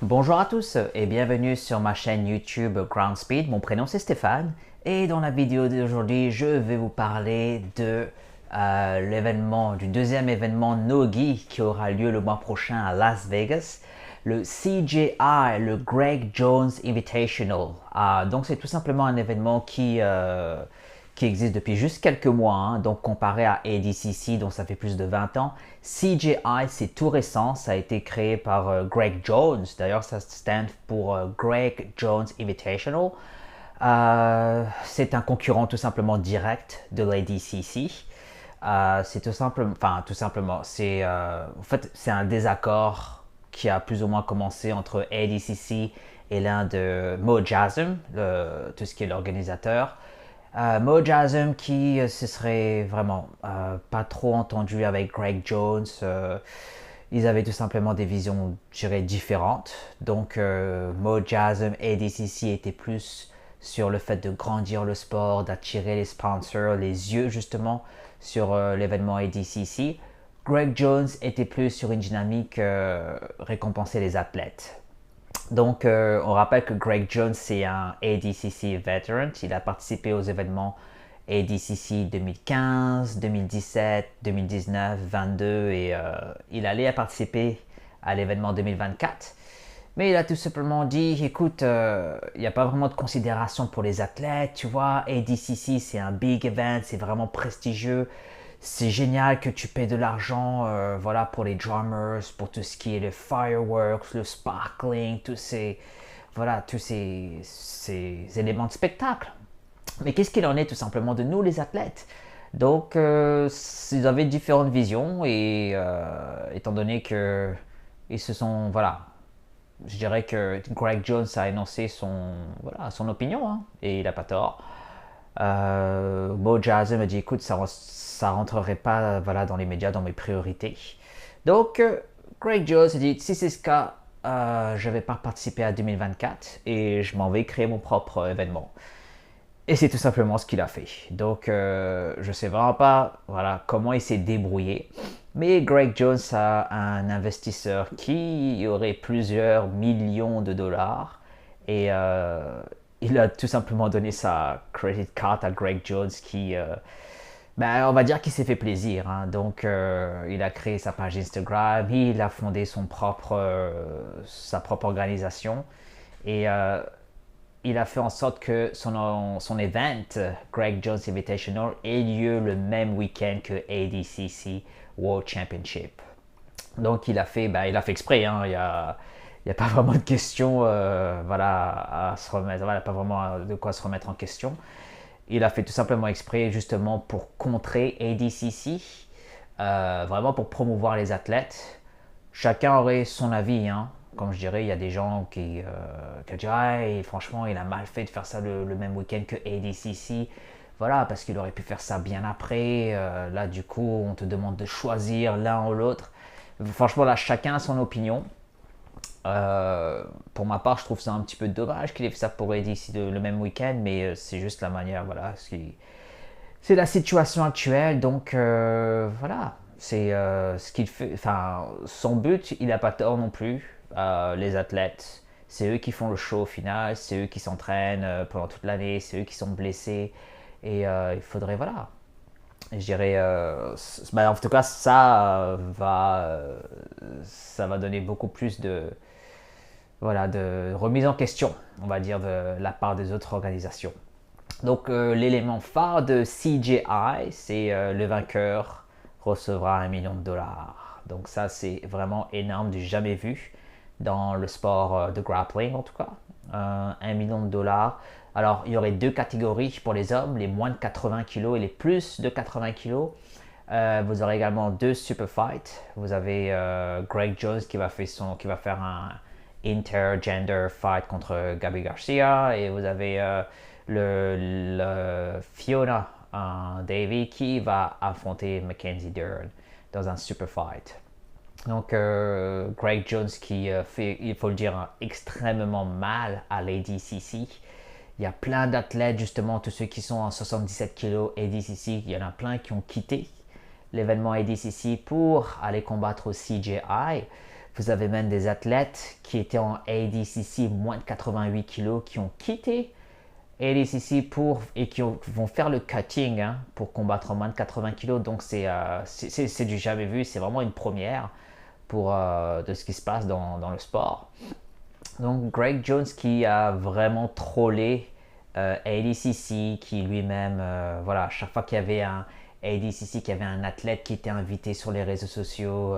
Bonjour à tous et bienvenue sur ma chaîne YouTube Groundspeed. Mon prénom c'est Stéphane et dans la vidéo d'aujourd'hui je vais vous parler de du deuxième événement Nogi qui aura lieu le mois prochain à Las Vegas, le CJI, le Greg Jones Invitational. Donc c'est tout simplement un événement qui existe depuis juste quelques mois, hein. Donc comparé à ADCC dont ça fait plus de 20 ans, CJI c'est tout récent, ça a été créé par Greg Jones, d'ailleurs ça stand pour Greg Jones Invitational. C'est un concurrent tout simplement direct de l'ADCC. C'est tout simplement, en fait c'est un désaccord qui a plus ou moins commencé entre ADCC et l'un de Mojasm, tout ce qui est l'organisateur. Mojasm qui se serait vraiment pas trop entendu avec Greg Jones. Ils avaient tout simplement des visions, je dirais, différentes. Donc Mojasm et ADCC étaient plus sur le fait de grandir le sport, d'attirer les sponsors, les yeux justement sur l'événement ADCC. Greg Jones était plus sur une dynamique récompenser les athlètes. Donc, on rappelle que Greg Jones, c'est un ADCC veteran. Il a participé aux événements ADCC 2015, 2017, 2019, 2022 et il allait participer à l'événement 2024. Mais il a tout simplement dit, écoute, il n'y a pas vraiment de considération pour les athlètes, tu vois. ADCC, c'est un big event, c'est vraiment prestigieux. C'est génial que tu paies de l'argent voilà, pour les drummers, pour tout ce qui est le fireworks, le sparkling, tous ces éléments de spectacle. Mais qu'est-ce qu'il en est tout simplement de nous les athlètes? Donc ils avaient différentes visions et étant donné que ils se sont voilà, je dirais que Greg Jones a énoncé son opinion, hein, et il n'a pas tort. Mo Jasm m'a dit écoute, ça rentrerait pas voilà, dans les médias, dans mes priorités. Donc, Greg Jones a dit si c'est ce cas, je vais pas participer à 2024 et je m'en vais créer mon propre événement. Et c'est tout simplement ce qu'il a fait. Donc, je sais vraiment pas voilà, comment il s'est débrouillé. Mais Greg Jones a un investisseur qui aurait plusieurs millions de dollars. Et il a tout simplement donné sa credit card à Greg Jones qui, on va dire qu'il s'est fait plaisir, hein. Donc, il a créé sa page Instagram, il a fondé sa propre organisation. Et il a fait en sorte que son event, Greg Jones Invitational, ait lieu le même week-end que ADCC World Championship. Donc il a fait exprès, hein, il n'y a pas vraiment de question voilà, à se remettre, voilà, pas vraiment de quoi se remettre en question. Il a fait tout simplement exprès justement pour contrer ADCC, vraiment pour promouvoir les athlètes. Chacun aurait son avis, hein. Comme je dirais, il y a des gens qui disent ah, franchement, il a mal fait de faire ça le même week-end que ADCC. Voilà, parce qu'il aurait pu faire ça bien après. Là, du coup, on te demande de choisir l'un ou l'autre. Franchement, là, chacun a son opinion. Pour ma part, je trouve ça un petit peu dommage qu'il ait fait ça pour ADCC le même week-end, mais c'est juste la manière, voilà. C'est la situation actuelle, donc voilà. C'est ce qu'il fait. Enfin, son but, il n'a pas tort non plus. Les athlètes, c'est eux qui font le show au final, c'est eux qui s'entraînent pendant toute l'année, c'est eux qui sont blessés. Et il faudrait, voilà. Je dirais, en tout cas, ça va donner beaucoup plus de remise en question, on va dire, de la part des autres organisations. Donc l'élément phare de CJI, c'est le vainqueur recevra 1 million de dollars. Donc ça c'est vraiment énorme, du jamais vu dans le sport de grappling en tout cas. 1 million de dollars. Alors il y aurait deux catégories pour les hommes, les moins de 80 kg et les plus de 80 kg. Vous aurez également deux super fights. Vous avez Greg Jones qui va faire un intergender fight contre Gabi Garcia et vous avez le Fiona Davy qui va affronter Mackenzie Dern dans un super fight. Donc Greg Jones qui fait, il faut le dire, extrêmement mal à l'ADCC. Il y a plein d'athlètes, justement, tous ceux qui sont en 77 kg ADCC, il y en a plein qui ont quitté l'événement ADCC pour aller combattre au CJI. Vous avez même des athlètes qui étaient en ADCC moins de 88 kilos qui ont quitté ADCC et qui vont faire le cutting pour combattre en moins de 80 kilos. Donc c'est du jamais vu, c'est vraiment une première de ce qui se passe dans le sport. Donc Greg Jones qui a vraiment trollé ADCC, qui lui-même, voilà, chaque fois qu'il y avait un ADCC, qu'il y avait un athlète qui était invité sur les réseaux sociaux,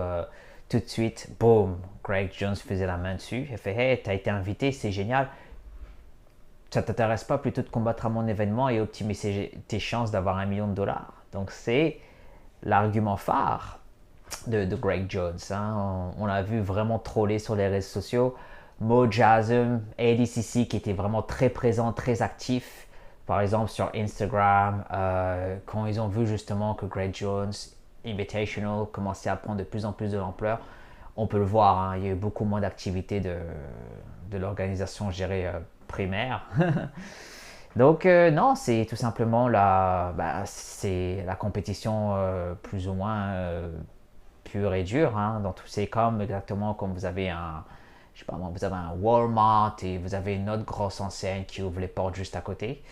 tout de suite, boum, Greg Jones faisait la main dessus. Il fait, hey, t'as été invité, c'est génial. Ça t'intéresse pas plutôt de combattre à mon événement et optimiser tes chances d'avoir $1 million? Donc c'est l'argument phare de Greg Jones. On l'a vu vraiment troller sur les réseaux sociaux. Mo Jasm, ADCC qui était vraiment très présent, très actif, par exemple sur Instagram, quand ils ont vu justement que Greg Jones Invitational commençait à prendre de plus en plus de l'ampleur, on peut le voir, il y a eu beaucoup moins d'activité de l'organisation, je dirais, primaire. Donc non, c'est tout simplement c'est la compétition plus ou moins pure et dure. Donc c'est comme exactement comme vous avez je sais pas moi, vous avez un Walmart et vous avez une autre grosse enseigne qui ouvre les portes juste à côté.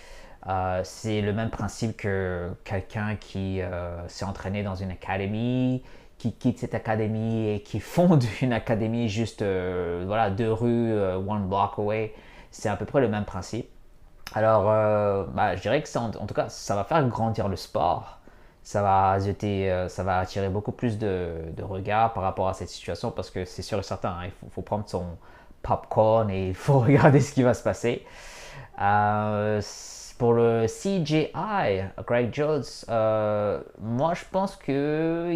C'est le même principe que quelqu'un qui s'est entraîné dans une académie, qui quitte cette académie et qui fonde une académie juste voilà, 2 rues, one block away. C'est à peu près le même principe. Alors, je dirais que en tout cas, ça va faire grandir le sport. Ça va attirer beaucoup plus de regards par rapport à cette situation parce que c'est sûr et certain, il faut prendre son popcorn et il faut regarder ce qui va se passer. Pour le CJI, Greg Jones, moi je pense que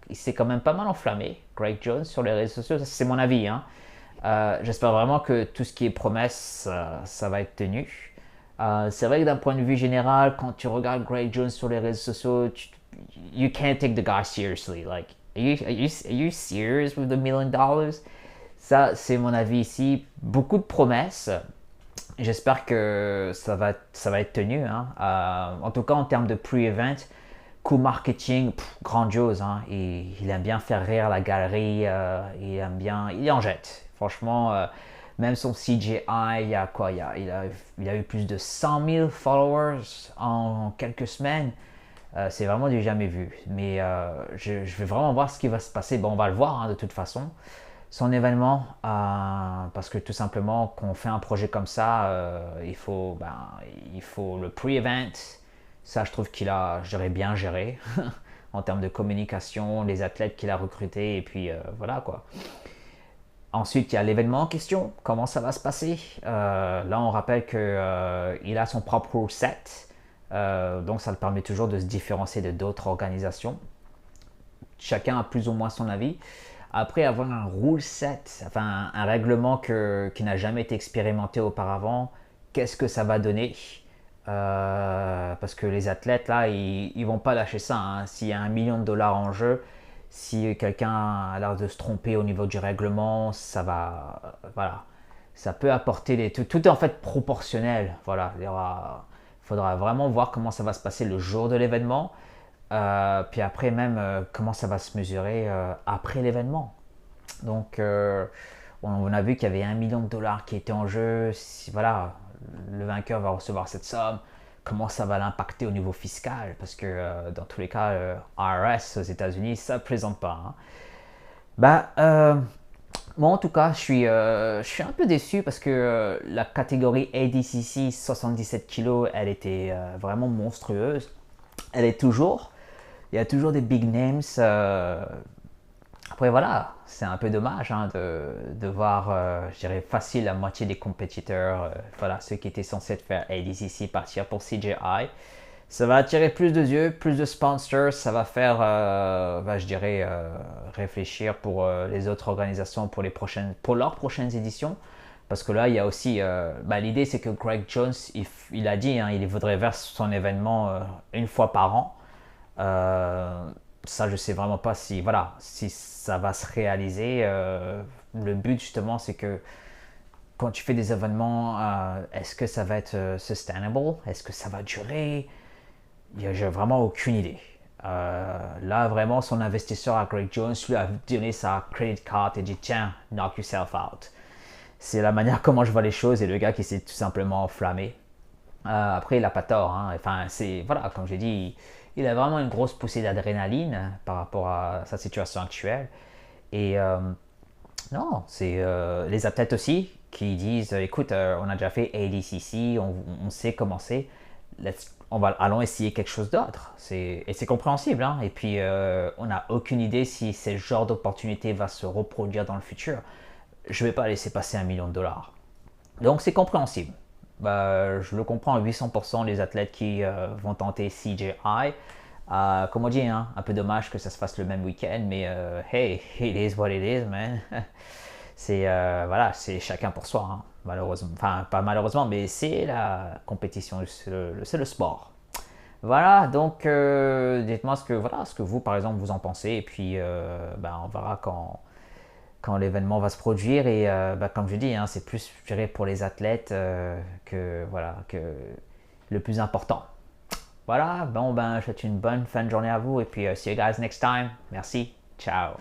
il s'est quand même pas mal enflammé, Greg Jones, sur les réseaux sociaux. C'est mon avis. J'espère vraiment que tout ce qui est promesse, ça va être tenu. C'est vrai que d'un point de vue général, quand tu regardes Greg Jones sur les réseaux sociaux, you can't take the guy seriously. Like, are you serious with the $1 million? Ça, c'est mon avis ici. Beaucoup de promesses. J'espère que ça va être tenu. En tout cas, en termes de pre-event, coup marketing, grandiose. Il aime bien faire rire la galerie. Il en jette. Franchement, même son CGI, il y a quoi? Il a eu plus de 100 000 followers en quelques semaines. C'est vraiment du jamais vu. Mais je vais vraiment voir ce qui va se passer. Bon, on va le voir de toute façon. Son événement, parce que tout simplement, quand on fait un projet comme ça, il faut le pre-event. Ça, je trouve qu'il a, je dirais, bien géré en termes de communication, les athlètes qu'il a recrutés, et puis voilà quoi. Ensuite, il y a l'événement en question. Comment ça va se passer? Là, on rappelle qu'il a son propre set. Donc, ça le permet toujours de se différencier de d'autres organisations. Chacun a plus ou moins son avis. Après, avoir un rule set, enfin un règlement qui n'a jamais été expérimenté auparavant, qu'est-ce que ça va donner? Parce que les athlètes, là, ils vont pas lâcher ça. S'il y a $1 million en jeu, si quelqu'un a l'air de se tromper au niveau du règlement, ça va, voilà, ça peut apporter tout est en fait proportionnel. Voilà, il faudra vraiment voir comment ça va se passer le jour de l'événement, puis après même comment ça va se mesurer après l'événement. Donc, on a vu qu'il y avait $1 million qui était en jeu. Voilà, le vainqueur va recevoir cette somme. Comment ça va l'impacter au niveau fiscal? Parce que dans tous les cas, IRS aux États-Unis, ça ne présente pas. Moi, en tout cas, je suis un peu déçu parce que la catégorie ADCC 77 kg, elle était vraiment monstrueuse. Elle est toujours. Il y a toujours des big names. Après, voilà, c'est un peu dommage de voir, je dirais, facile la moitié des compétiteurs, voilà, ceux qui étaient censés faire ADCC partir pour CJI. Ça va attirer plus de yeux, plus de sponsors, ça va faire, je dirais, réfléchir pour les autres organisations pour leurs prochaines éditions. Parce que là, il y a aussi, l'idée c'est que Greg Jones, il a dit, il voudrait faire son événement une fois par an. Ça, je sais vraiment pas si ça va se réaliser. Le but justement, c'est que quand tu fais des événements, est-ce que ça va être sustainable? Est-ce que ça va durer? J'ai vraiment aucune idée. Là, vraiment, son investisseur à Greg Jones lui a donné sa credit card et dit tiens, knock yourself out. C'est la manière comment je vois les choses et le gars qui s'est tout simplement enflammé. Après, il n'a pas tort. Hein. Enfin, c'est voilà, comme j'ai dit, il a vraiment une grosse poussée d'adrénaline par rapport à sa situation actuelle. Et non, c'est les athlètes aussi qui disent écoute, on a déjà fait ADCC, on sait comment c'est, allons essayer quelque chose d'autre. Et c'est compréhensible. Hein. Et puis, on n'a aucune idée si ce genre d'opportunité va se reproduire dans le futur. Je ne vais pas laisser passer 1 million de dollars. Donc, c'est compréhensible. Je le comprends à 800% les athlètes qui vont tenter CJI. Comme on dit, hein, un peu dommage que ça se fasse le même week-end, mais hey, it is what it is, man. C'est voilà, c'est chacun pour soi, hein, malheureusement. Enfin, pas malheureusement, mais c'est la compétition, c'est le sport. Voilà, donc dites-moi ce que vous, par exemple, vous en pensez, et puis on verra quand l'événement va se produire. Et comme je dis, hein, c'est plus, je dirais, pour les athlètes que le plus important. Voilà, je vous souhaite une bonne fin de journée à vous, et puis see you guys next time. Merci, ciao.